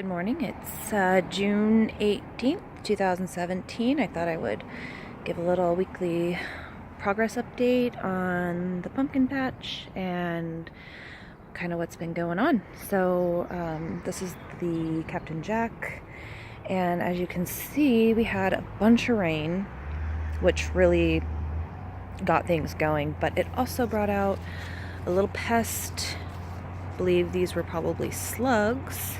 Good morning. It's June 18th, 2017. I thought I would give a little weekly progress update on the pumpkin patch and kind of what's been going on. So this is the Captain Jack, and as you can see, we had a bunch of rain, which really got things going, but it also brought out a little pest. I believe these were probably slugs.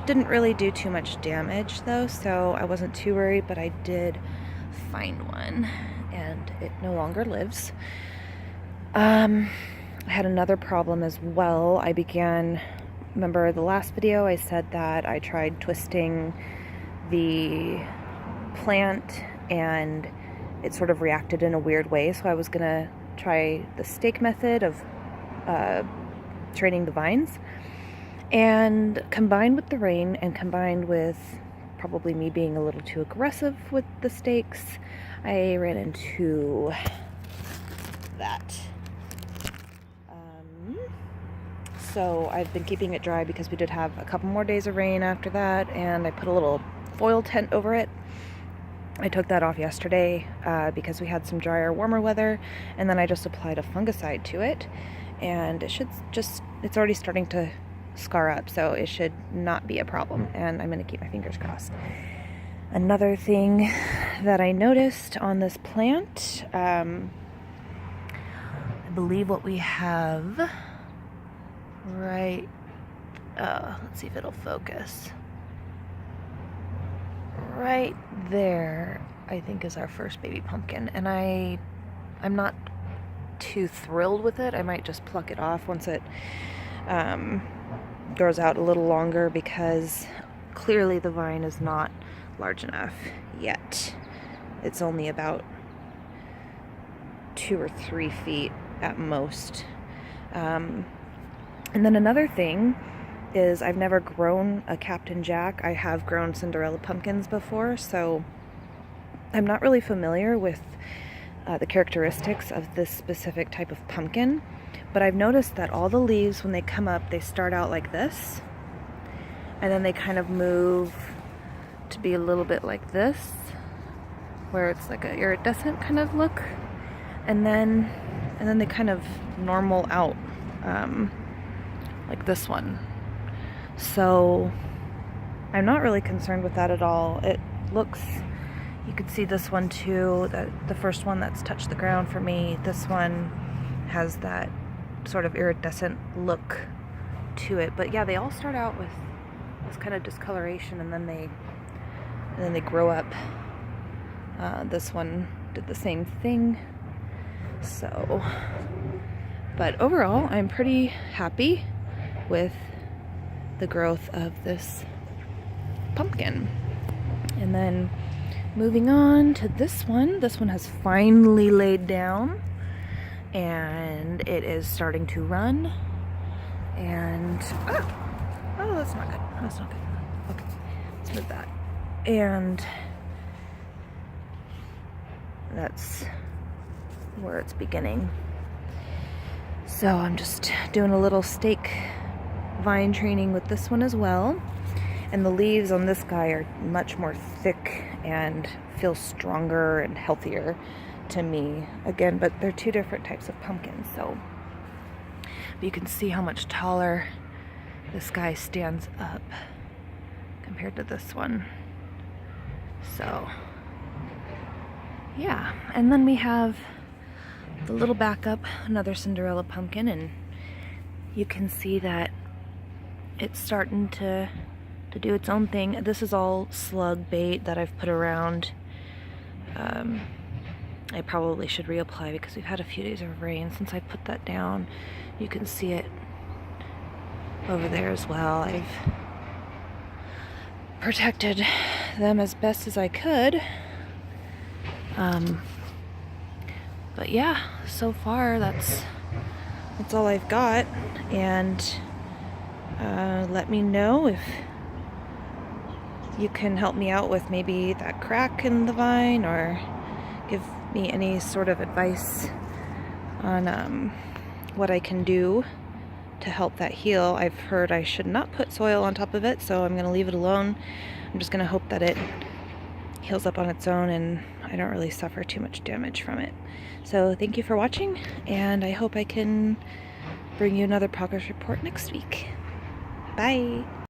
Didn't really do too much damage though, so I wasn't too worried, but I did find one and it no longer lives. I had another problem as well. Remember the last video I said that I tried twisting the plant and it sort of reacted in a weird way, so I was gonna try the stake method of training the vines. And combined with the rain and combined with probably me being a little too aggressive with the stakes, I ran into that. So I've been keeping it dry because we did have a couple more days of rain after that, and I put a little foil tent over it. I took that off yesterday because we had some drier, warmer weather, and then I just applied a fungicide to it, and it's already starting to scar up, so it should not be a problem, and I'm going to keep my fingers crossed. Another thing that I noticed on this plant, I believe what we have right, let's see if it'll focus. Right there, I think, is our first baby pumpkin, and I'm not too thrilled with it. I might just pluck it off once it grows out a little longer, because clearly the vine is not large enough yet. It's only about 2 or 3 feet at most. And then another thing is I've never grown a Captain Jack. I have grown Cinderella pumpkins before, so I'm not really familiar with the characteristics of this specific type of pumpkin. But I've noticed that all the leaves, when they come up, they start out like this, and then they kind of move to be a little bit like this, where it's like a iridescent kind of look, and then they kind of normal out, like this one. So I'm not really concerned with that at all. It looks, you could see this one too, the first one that's touched the ground for me, this one has that sort of iridescent look to it. But yeah, they all start out with this kind of discoloration, and then they grow up. This one did the same thing. So, but overall, I'm pretty happy with the growth of this pumpkin. And then moving on to this one has finally laid down, and it is starting to run, and oh, that's not good. That's not good. Okay, let's move that. And that's where it's beginning. So I'm just doing a little stake vine training with this one as well. And the leaves on this guy are much more thick and feel stronger and healthier to me, again, but they're two different types of pumpkins, so but you can see how much taller this guy stands up compared to this one. So yeah, and then we have the little backup, another Cinderella pumpkin, and you can see that it's starting to do its own thing. This is all slug bait that I've put around. I probably should reapply because we've had a few days of rain since I put that down. You can see it over there as well. I've protected them as best as I could. But yeah, so far that's all I've got. And let me know if you can help me out with maybe that crack in the vine, or give me any sort of advice on what I can do to help that heal. I've heard I should not put soil on top of it, so I'm going to leave it alone. I'm just going to hope that it heals up on its own and I don't really suffer too much damage from it. So thank you for watching, and I hope I can bring you another progress report next week. Bye!